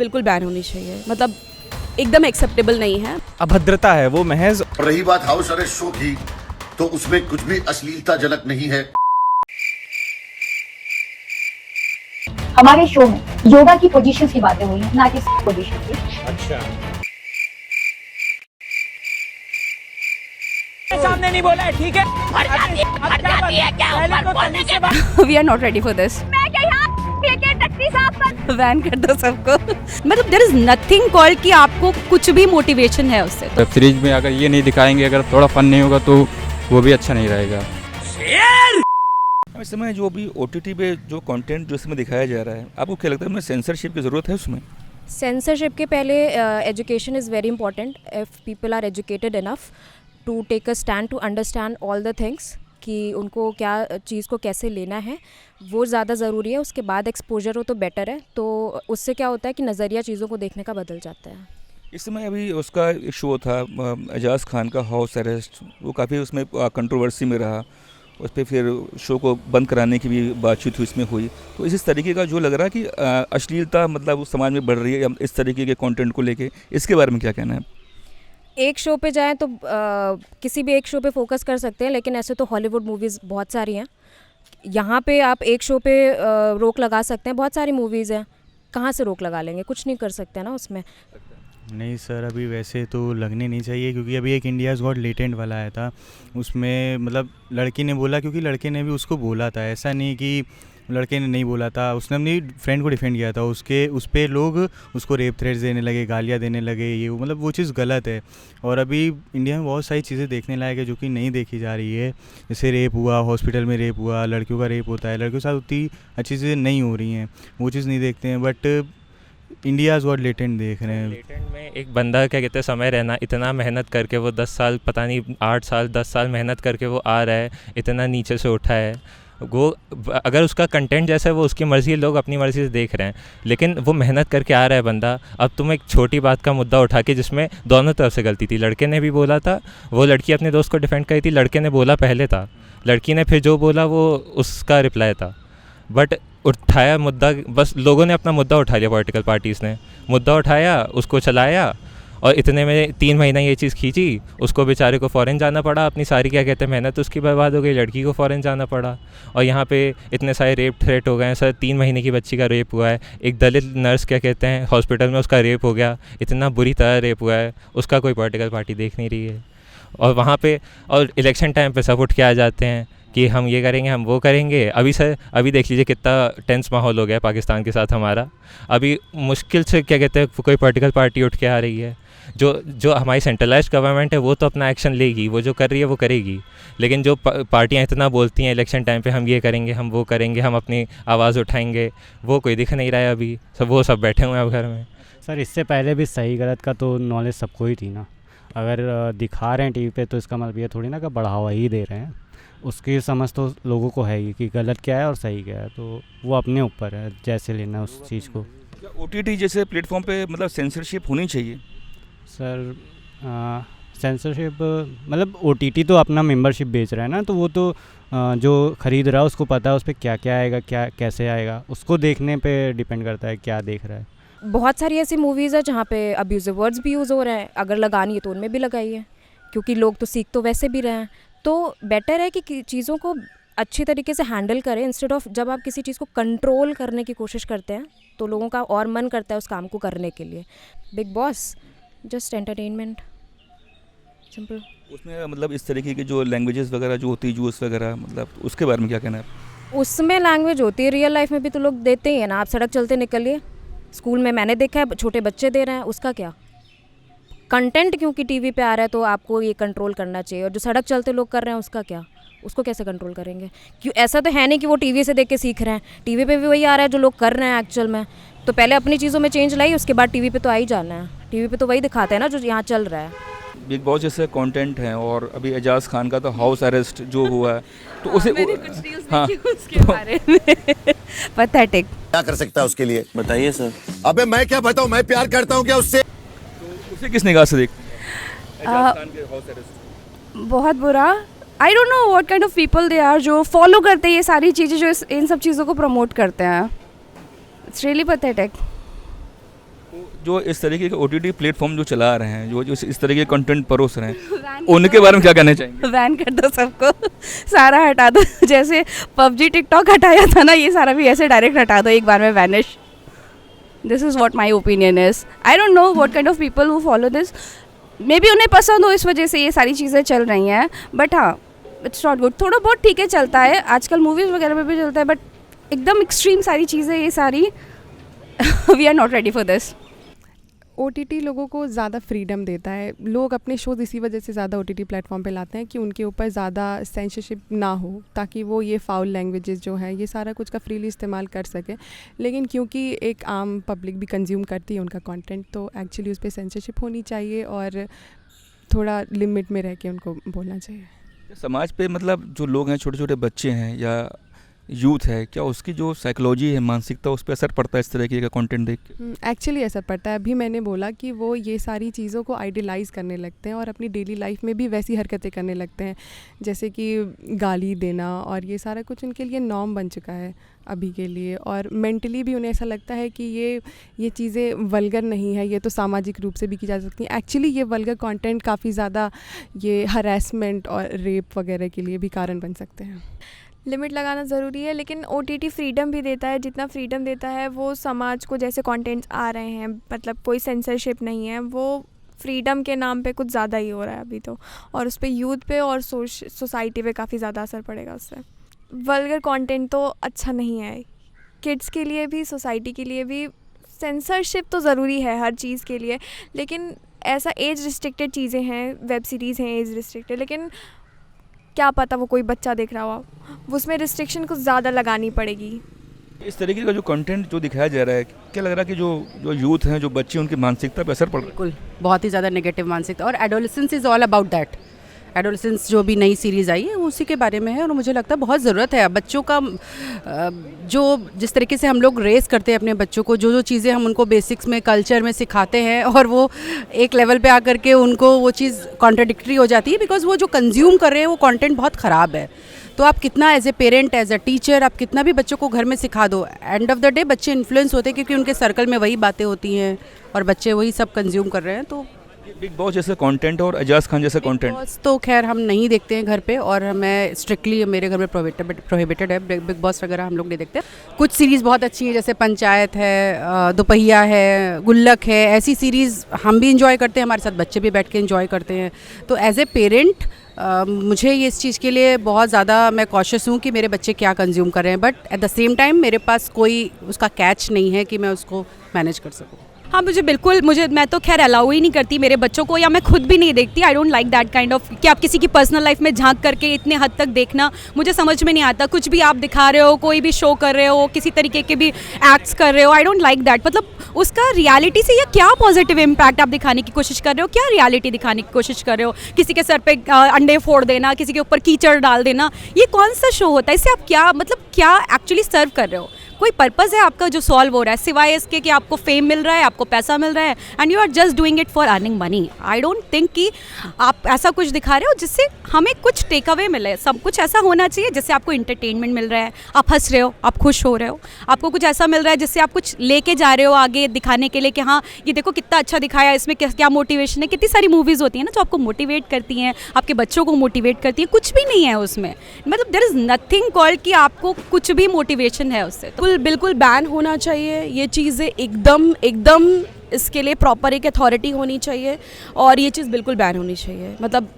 बिल्कुल बैन होनी चाहिए, मतलब एकदम एक्सेप्टेबल नहीं है। अभद्रता है वो महज। रही बात हाउस अरेस्ट शो की, तो उसमें कुछ भी अश्लीलताजनक नहीं है। हमारे शो में योगा की पोजीशंस की बातें हुई हैं, ना कि पोजीशन की। अच्छा, सामने नहीं बोला है, ठीक है? We are not ready for this. Ban कर दो सबको। मतलब देयर इज नथिंग कॉल्ड कि आपको कुछ भी मोटिवेशन है उससे। वेब सीरीज में अगर ये नहीं दिखाएंगे, अगर थोड़ा फन नहीं होगा तो वो भी अच्छा नहीं रहेगा। इस समय जो भी OTT पे जो कंटेंट जो इसमें दिखाया जा रहा है, आपको क्या लगता है उसमें सेंसरशिप की ज़रूरत है उसमें? सेंसरशिप के पहले education is very important. If people are educated enough to take a stand to understand all the things कि उनको क्या चीज़ को कैसे लेना है, वो ज़्यादा ज़रूरी है। उसके बाद एक्सपोजर हो तो बेटर है, तो उससे क्या होता है कि नज़रिया चीज़ों को देखने का बदल जाता है। इस समय अभी उसका एक शो था एजाज खान का हाउस अरेस्ट, वो काफ़ी उसमें कंट्रोवर्सी में रहा। उस पर फिर शो को बंद कराने की भी बातचीत हुई, इसमें हुई। तो इस तरीके का जो लग रहा है कि अश्लीलता मतलब उस समाज में बढ़ रही है इस तरीके के कंटेंट को लेके, इसके बारे में क्या कहना है? एक शो पे जाएं तो किसी भी एक शो पे फोकस कर सकते हैं, लेकिन ऐसे तो हॉलीवुड मूवीज़ बहुत सारी हैं। यहाँ पे आप एक शो पे रोक लगा सकते हैं, बहुत सारी मूवीज़ हैं, कहाँ से रोक लगा लेंगे? कुछ नहीं कर सकते ना उसमें। नहीं सर, अभी वैसे तो लगने नहीं चाहिए, क्योंकि अभी एक इंडियाज़ गॉट लेटेंट वाला आया था, उसमें मतलब लड़की ने बोला, क्योंकि लड़के ने भी उसको बोला था, ऐसा नहीं कि लड़के ने नहीं बोला था, उसने अपनी फ्रेंड को डिफेंड किया था। उस पर लोग उसको रेप थ्रेट्स देने लगे, गालियाँ देने लगे, ये मतलब वो चीज़ गलत है। और अभी इंडिया में बहुत सारी चीज़ें देखने लायक है जो कि नहीं देखी जा रही है। जैसे रेप हुआ, हॉस्पिटल में रेप हुआ, लड़कियों का रेप होता है, लड़कियों के साथ उतनी अच्छी चीज़ें नहीं हो रही हैं, वो चीज़ नहीं देखते हैं। बट इंडियाज़ गॉट लेटेंट देख रहे हैं। लेटेंट में एक बंदा क्या कहते हैं, समय रहना, इतना मेहनत करके वो 10 साल, पता नहीं 8 साल 10 साल मेहनत करके वो आ रहा है, इतना नीचे से उठा है वो। अगर उसका कंटेंट जैसा है वो उसकी मर्ज़ी है, लोग अपनी मर्ज़ी से देख रहे हैं, लेकिन वो मेहनत करके आ रहा है बंदा। अब तुम एक छोटी बात का मुद्दा उठा के, जिसमें दोनों तरफ से गलती थी, लड़के ने भी बोला था, वो लड़की अपने दोस्त को डिफेंड करी थी, लड़के ने बोला पहले था, लड़की ने फिर जो बोला वो उसका रिप्लाई था। बट उठाया मुद्दा, बस लोगों ने अपना मुद्दा उठा लिया, पॉलिटिकल पार्टीज़ ने मुद्दा उठाया, उसको चलाया, और इतने में 3 महीना ये चीज़ खींची, उसको बेचारे को फ़ॉरेन जाना पड़ा, अपनी सारी क्या कहते हैं मेहनत उसकी बर्बाद हो गई, लड़की को फ़ॉरेन जाना पड़ा। और यहाँ पे इतने सारे रेप थ्रेट हो गए हैं सर, 3 महीने की बच्ची का रेप हुआ है, एक दलित नर्स क्या कहते हैं हॉस्पिटल में उसका रेप हो गया, इतना बुरी तरह रेप हुआ है, उसका कोई पॉलिटिकल पार्टी देख नहीं रही है। और वहाँ पे और इलेक्शन टाइम पे सब उठ के आ जाते हैं कि हम ये करेंगे, हम वो करेंगे। अभी सर अभी देख लीजिए कितना टेंस माहौल हो गया है पाकिस्तान के साथ हमारा। अभी मुश्किल से क्या कहते हैं कोई पॉलिटिकल पार्टी उठ के आ रही है। जो हमारी सेंट्रलाइज्ड गवर्नमेंट है वो तो अपना एक्शन लेगी, वो जो कर रही है वो करेगी, लेकिन जो पार्टियां इतना बोलती हैं इलेक्शन टाइम पे हम ये करेंगे, हम वो करेंगे, हम अपनी आवाज़ उठाएंगे, वो कोई दिख नहीं रहा है अभी। वो सब बैठे हुए हैं अब घर में। सर इससे पहले भी सही गलत का तो नॉलेज सबको ही थी ना। अगर दिखा रहे हैं टीवी पे तो इसका मतलब ये थोड़ी ना कि बढ़ावा ही दे रहे हैं। उसकी समझ तो लोगों को है ही कि गलत क्या है और सही क्या है, तो वो अपने ऊपर है जैसे लेना है उस चीज़ को। OTT जैसे प्लेटफॉर्म पे मतलब सेंसरशिप होनी चाहिए सर सेंसरशिप मतलब OTT तो अपना मेंबरशिप बेच रहा है ना, तो वो तो जो ख़रीद रहा है उसको पता है उस पर क्या क्या आएगा, क्या कैसे आएगा, उसको देखने पे डिपेंड करता है क्या देख रहा है। बहुत सारी ऐसी मूवीज़ है जहाँ पे अब्यूजिव वर्ड्स भी यूज़ हो रहे हैं, अगर लगानी है तो उनमें भी लगाइए, क्योंकि लोग तो सीख तो वैसे भी रहे हैं। तो बेटर है कि चीज़ों को अच्छी तरीके से हैंडल करें, इंस्टेड ऑफ जब आप किसी चीज़ को कंट्रोल करने की कोशिश करते हैं तो लोगों का और मन करता है उस काम को करने के लिए। Big boss just entertainment, simple. उसमें मतलब इस तरीके की जो लैंग्वेजेस वगैरह जो होती है, जूस वगैरह, मतलब उसके बारे में क्या कहना है? उसमें लैंग्वेज होती है, रियल लाइफ में भी तो लोग देते ही हैं ना। आप सड़क चलते निकलिए, स्कूल में मैंने देखा है छोटे बच्चे दे रहे हैं, उसका क्या? कंटेंट क्योंकि टीवी पे आ रहा है तो आपको ये कंट्रोल करना चाहिए, और जो सड़क चलते लोग कर रहे हैं उसका क्या? उसको कैसे कंट्रोल करेंगे? क्यों ऐसा तो है नहीं कि वो टीवी से देख के सीख रहे हैं, टीवी पे भी वही आ रहा है जो लोग कर रहे हैं एक्चुअल में। तो पहले अपनी चीज़ों में चेंज लाई, उसके बाद टीवी पे तो आ ही जाना है। टीवी पे तो वही दिखाते हैं ना जो यहाँ चल रहा है। बिग बॉस जैसे कंटेंट है, और अभी एजाज खान का तो हाउस अरेस्ट जो हुआ है, तो उसे हाँ उसके बारे में पैथेटिक। क्या कर सकता है उसके लिए? बताइए सर। अबे मैं क्या बताऊं, मैं प्यार करता हूं क्या उससे? उसे किस निगाह से देख एजाज खान के हाउस अरेस्ट? बहुत बुरा। I don't know what kind of people they are जो फॉलो करते हैं ये सारी चीज़ें, जो इन सब चीज़ों को प्रमोट करते हैं। It's really pathetic. जो इस तरीके के OTT प्लेटफॉर्म जो चला रहे हैं, जो इस तरीके के कंटेंट परोस रहे हैं, उनके बारे में क्या कहना चाहेंगे? बैन कर दो सबको, सारा हटा दो। जैसे PUBG TikTok हटाया था ना, ये सारा भी ऐसे डायरेक्ट हटा दो एक बार में, vanish. This is what my opinion is. I don't know what kind of people who follow this, may be उन्हें पसंद हो इस वजह से ये सारी चीज़ें चल रही हैं, बट हाँ, इट्स नॉट गुड। थोड़ा बहुत ठीक है चलता है, आजकल मूवीज़ वगैरह में भी चलता है, बट एकदम एक्सट्रीम सारी चीज़ें ये सारी we are not ready for this. OTT लोगों को ज़्यादा फ्रीडम देता है। लोग अपने शोज़ इसी वजह से ज़्यादा OTT प्लेटफॉर्म पे लाते हैं कि उनके ऊपर ज़्यादा सेंसरशिप ना हो, ताकि वो ये फाउल लैंग्वेजेस जो है ये सारा कुछ का फ्रीली इस्तेमाल कर सके। लेकिन क्योंकि एक आम पब्लिक भी कंज्यूम करती है उनका कंटेंट, तो एक्चुअली उस पर सेंसरशिप होनी चाहिए और थोड़ा लिमिट में रह के उनको बोलना चाहिए। समाज पे मतलब जो लोग हैं, छोटे छोटे बच्चे हैं या यूथ है, क्या उसकी जो साइकोलॉजी है, मानसिकता, उस पर असर पड़ता है इस तरीके का कंटेंट देख के? एक्चुअली असर पड़ता है। अभी मैंने बोला कि वो ये सारी चीज़ों को आइडियलाइज़ करने लगते हैं और अपनी डेली लाइफ में भी वैसी हरकतें करने लगते हैं, जैसे कि गाली देना, और ये सारा कुछ उनके लिए नॉर्म बन चुका है अभी के लिए। और मेंटली भी उन्हें ऐसा लगता है कि ये चीज़ें वल्गर नहीं है, ये तो सामाजिक रूप से भी की जा सकती हैं। एक्चुअली ये वल्गर कंटेंट काफ़ी ज़्यादा ये हरासमेंट और रेप वगैरह के लिए भी कारण बन सकते हैं। लिमिट लगाना ज़रूरी है, लेकिन OTT फ्रीडम भी देता है। जितना फ्रीडम देता है वो समाज को, जैसे कंटेंट्स आ रहे हैं, मतलब कोई सेंसरशिप नहीं है, वो फ्रीडम के नाम पे कुछ ज़्यादा ही हो रहा है अभी तो, और उस पर यूथ पे और सोसाइटी पे काफ़ी ज़्यादा असर पड़ेगा उससे। वल्गर कंटेंट तो अच्छा नहीं है, किड्स के लिए भी, सोसाइटी के लिए भी। सेंसरशिप तो ज़रूरी है हर चीज़ के लिए, लेकिन ऐसा एज रिस्ट्रिक्टेड चीज़ें हैं, वेब सीरीज़ हैं एज रिस्ट्रिक्टेड, लेकिन क्या पता वो कोई बच्चा देख रहा हो, उसमें रिस्ट्रिक्शन कुछ ज़्यादा लगानी पड़ेगी। इस तरीके का जो कंटेंट जो दिखाया जा रहा है, क्या लग रहा है कि जो यूथ हैं, जो बच्चे, उनकी मानसिकता पर असर पड़ रहा है? बिल्कुल, बहुत ही ज़्यादा नेगेटिव मानसिकता। और adolescence is all about that. Adolescence जो भी नई सीरीज़ आई है वो उसी के बारे में है, और मुझे लगता है बहुत ज़रूरत है बच्चों का, जो जिस तरीके से हम लोग रेस करते हैं अपने बच्चों को, जो चीज़ें हम उनको बेसिक्स में, कल्चर में सिखाते हैं, और वो एक लेवल पे आकर के उनको वो चीज़ कॉन्ट्राडिक्टरी हो जाती है, बिकॉज वो जो कंज्यूम कर रहे हैं वो कंटेंट बहुत ख़राब है। तो आप कितना as a parent, as a teacher, आप कितना भी बच्चों को घर में सिखा दो, एंड ऑफ द डे बच्चे इन्फ्लुएंस होते हैं, क्योंकि उनके सर्कल में वही बातें होती हैं और बच्चे वही सब कंज्यूम कर रहे हैं। तो बिग बॉस जैसा कंटेंट और एजाज खान जैसा कंटेंट तो खैर हम नहीं देखते हैं घर पे, और मैं स्ट्रिक्टली, मेरे घर में प्रोहिबिटेड है, बिग बॉस वगैरह हम लोग नहीं देखते। कुछ सीरीज़ बहुत अच्छी है, जैसे पंचायत है, दोपहिया है, गुल्लक है, ऐसी सीरीज़ हम भी इंजॉय करते हैं, हमारे साथ बच्चे भी बैठ के इंजॉय करते हैं। तो एज ए पेरेंट मुझे ये इस चीज़ के लिए बहुत ज़्यादा मैं कॉशियस हूँ कि मेरे बच्चे क्या कंज्यूम कर रहे हैं, but at the same time मेरे पास कोई उसका कैच नहीं है कि मैं उसको मैनेज कर सकूँ। हाँ, मैं तो खैर अलाउ ही नहीं करती मेरे बच्चों को, या मैं खुद भी नहीं देखती। I don't like that kind of कि आप किसी की पर्सनल लाइफ में झांक करके इतने हद तक देखना, मुझे समझ में नहीं आता। कुछ भी आप दिखा रहे हो, कोई भी शो कर रहे हो, किसी तरीके के भी एक्ट्स कर रहे हो, आई डोंट लाइक दैट। मतलब उसका रियलिटी से या क्या पॉजिटिव इम्पैक्ट आप दिखाने की कोशिश कर रहे हो, क्या रियलिटी दिखाने की कोशिश कर रहे हो? किसी के सर पे अंडे फोड़ देना, किसी के ऊपर कीचड़ डाल देना, ये कौन सा शो होता है? इससे आप क्या, मतलब क्या एक्चुअली सर्व कर रहे हो? कोई पर्पज़ है आपका जो सॉल्व हो रहा है, सिवाय इसके कि आपको फेम मिल रहा है, आपको पैसा मिल रहा है, and you are just doing it for earning money? I don't think कि आप ऐसा कुछ दिखा रहे हो जिससे हमें कुछ टेक अवे मिले। सब कुछ ऐसा होना चाहिए जिससे आपको इंटरटेनमेंट मिल रहा है, आप हंस रहे हो, आप खुश हो रहे हो, आपको कुछ ऐसा मिल रहा है जिससे आप कुछ लेके जा रहे हो आगे दिखाने के लिए कि हाँ ये देखो कितना अच्छा दिखाया, इसमें क्या मोटिवेशन है। कितनी सारी मूवीज़ होती है ना जो आपको मोटिवेट करती हैं, आपके बच्चों को मोटिवेट करती हैं, कुछ भी नहीं है उसमें। मतलब देयर इज़ नथिंग कॉल्ड कि आपको कुछ भी मोटिवेशन है उससे। तो बिल्कुल बैन होना चाहिए ये चीज़ें, एकदम इसके लिए प्रॉपर एक अथॉरिटी होनी चाहिए, और ये चीज़ बिल्कुल बैन होनी चाहिए। मतलब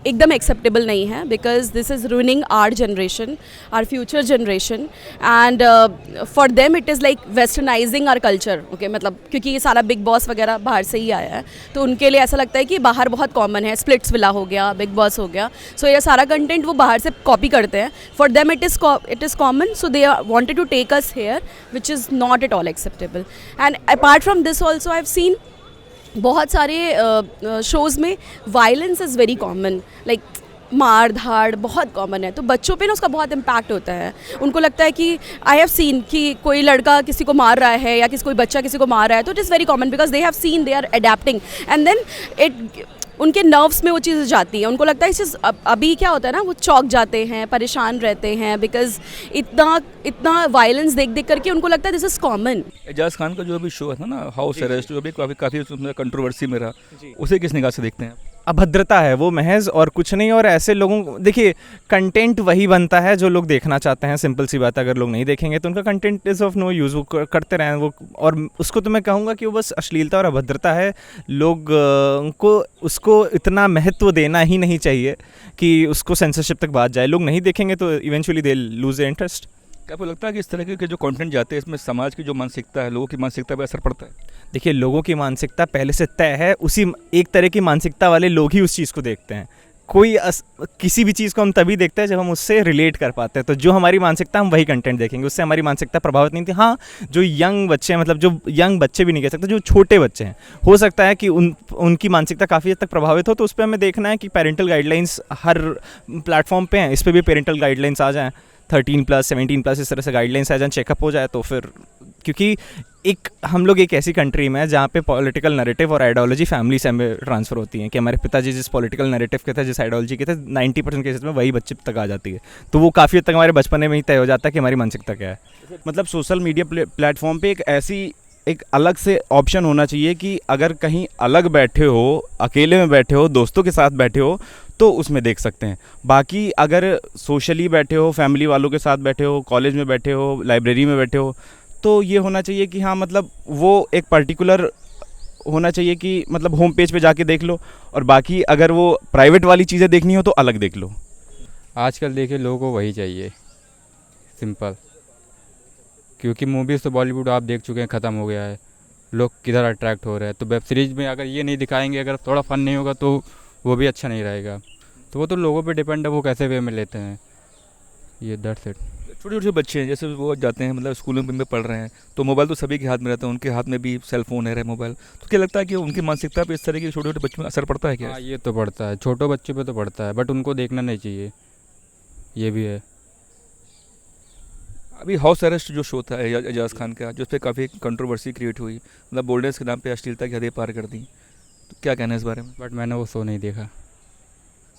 एकदम एक्सेप्टेबल नहीं है, because this is ruining our generation, our future generation, and for them it is like westernizing our culture. Okay, मतलब क्योंकि ये सारा बिग बॉस वगैरह बाहर से ही आया है, तो उनके लिए ऐसा लगता है कि बाहर बहुत कॉमन है, स्प्लिट्स विला हो गया, बिग बॉस हो गया, सो ये सारा कंटेंट वो बाहर से कॉपी करते हैं। For them it is common, so they wanted to take us here, which is not at all acceptable. And apart from this also I have seen बहुत सारे शोज़ में violence is very common, like मार धाड़ बहुत common है। तो बच्चों पे ना उसका बहुत इम्पैक्ट होता है। उनको लगता है कि आई हैव सीन कि कोई लड़का किसी को मार रहा है या कोई बच्चा किसी को मार रहा है, तो it is very common because they have seen, they are adapting, and then उनके नर्व्स में वो चीज़ जाती है, उनको लगता है इस अभी क्या होता है ना, वो चौंक जाते हैं, परेशान रहते हैं, बिकॉज इतना वायलेंस देख देख करके उनको लगता है this is common. Ajaz Khan का जो अभी शो था ना हाउस अरेस्ट, जो भी काफ़ी उसमें कंट्रोवर्सी में रहा, उसे किस निगाह से देखते हैं? अभद्रता है वो महज, और कुछ नहीं। और ऐसे लोगों को देखिए, कंटेंट वही बनता है जो लोग देखना चाहते हैं, सिंपल सी बात है। अगर लोग नहीं देखेंगे तो उनका content is of no use, वो करते रहें वो। और उसको तो मैं कहूँगा कि वो बस अश्लीलता और अभद्रता है। लोग को उसको इतना महत्व देना ही नहीं चाहिए कि उसको सेंसरशिप तक बात जाए। लोग नहीं देखेंगे तो eventually they lose the interest. क्या आपको लगता है कि इस तरह के जो कंटेंट जाते हैं इसमें समाज की जो मानसिकता है, लोगों की मानसिकता पर असर पड़ता है? देखिए, लोगों की मानसिकता पहले से तय है, उसी एक तरह की मानसिकता वाले लोग ही उस चीज़ को देखते हैं। किसी भी चीज़ को हम तभी देखते हैं जब हम उससे रिलेट कर पाते हैं। तो जो हमारी मानसिकता, हम वही कंटेंट देखेंगे। उससे हमारी मानसिकता प्रभावित नहीं थी। हाँ, जो यंग बच्चे हैं, मतलब जो यंग बच्चे भी नहीं कह सकते, जो छोटे बच्चे हैं, हो सकता है कि उनकी मानसिकता काफ़ी हद तक प्रभावित हो। तो उस पर हमें देखना है कि पेरेंटल गाइडलाइंस हर प्लेटफॉर्म पे हैं, इस पर भी पेरेंटल गाइडलाइंस आ जाएँ, 13+, 17+, इस तरह से गाइडलाइंस आ जाए, चेकअप हो जाए। तो फिर क्योंकि हम लोग एक ऐसी कंट्री में है जहाँ पे पॉलिटिकल नैरेटिव और आइडियोलॉजी फैमिली से हमें ट्रांसफ़र होती है कि हमारे पिताजी जिस पॉलिटिकल नैरेटिव के थे, जिस आइडियोलॉजी के थे, 90% केसेस में वही बच्चे तक आ जाती है। तो वो काफ़ी हद तक हमारे बचपने में ही तय हो जाता है कि हमारी मानसिकता क्या है। मतलब सोशल मीडिया प्लेटफॉर्म पे एक अलग से ऑप्शन होना चाहिए कि अगर कहीं अलग बैठे हो, अकेले में बैठे हो, दोस्तों के साथ बैठे हो, तो उसमें देख सकते हैं। बाकी अगर सोशली बैठे हो, फैमिली वालों के साथ बैठे हो, कॉलेज में बैठे हो, लाइब्रेरी में बैठे हो, तो ये होना चाहिए कि हाँ, मतलब वो एक पर्टिकुलर होना चाहिए कि मतलब होम पेज पे जाके देख लो, और बाकी अगर वो प्राइवेट वाली चीज़ें देखनी हो तो अलग देख लो। आजकल देखिए लोगों को वही चाहिए, सिंपल। क्योंकि मूवीज़ तो बॉलीवुड आप देख चुके हैं, ख़त्म हो गया है। लोग किधर अट्रैक्ट हो रहे हैं। तो वेब सीरीज़ में अगर ये नहीं दिखाएंगे, अगर थोड़ा फन नहीं होगा तो वो भी अच्छा नहीं रहेगा। तो वो तो लोगों पे डिपेंड है, वो कैसे वे में लेते हैं। ये दैट्स इट। छोटे छोटे बच्चे हैं, जैसे वो जाते हैं मतलब स्कूलों में पढ़ रहे हैं, तो मोबाइल तो सभी के हाथ में रहता है, उनके हाथ में भी सेल फोन है, मोबाइल। तो क्या लगता है कि उनकी मानसिकता पे इस तरह के छोटे छोटे बच्चों में असर पड़ता है क्या? हाँ, ये तो पड़ता है, छोटे बच्चे पे तो पड़ता है, बट उनको देखना नहीं चाहिए, ये भी है। अभी हाउस अरेस्ट जो शो था एजाज खान का, जिस पे काफ़ी कंट्रोवर्सी क्रिएट हुई, मतलब बोल्डनेस के नाम पे अश्लीलता की हदें पार कर दी, तो क्या कहना है इस बारे में? बट मैंने वो शो नहीं देखा।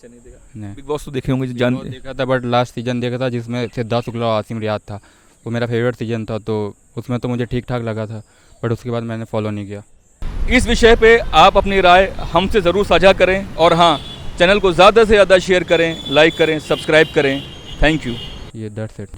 नहीं देखा? नहीं। बिग बॉस तो देखे होंगे, देखा था, बट लास्ट सीजन देखा था जिसमें सिद्धार्थ शुक्ला और आसिम रियाज था। वो मेरा फेवरेट सीजन था, तो उसमें तो मुझे ठीक ठाक लगा था, बट उसके बाद मैंने फॉलो नहीं किया। इस विषय पे आप अपनी राय हमसे ज़रूर साझा करें, और हाँ, चैनल को ज़्यादा से ज़्यादा शेयर करें, लाइक करें, सब्सक्राइब करें। Thank you. ये दैट्स इट।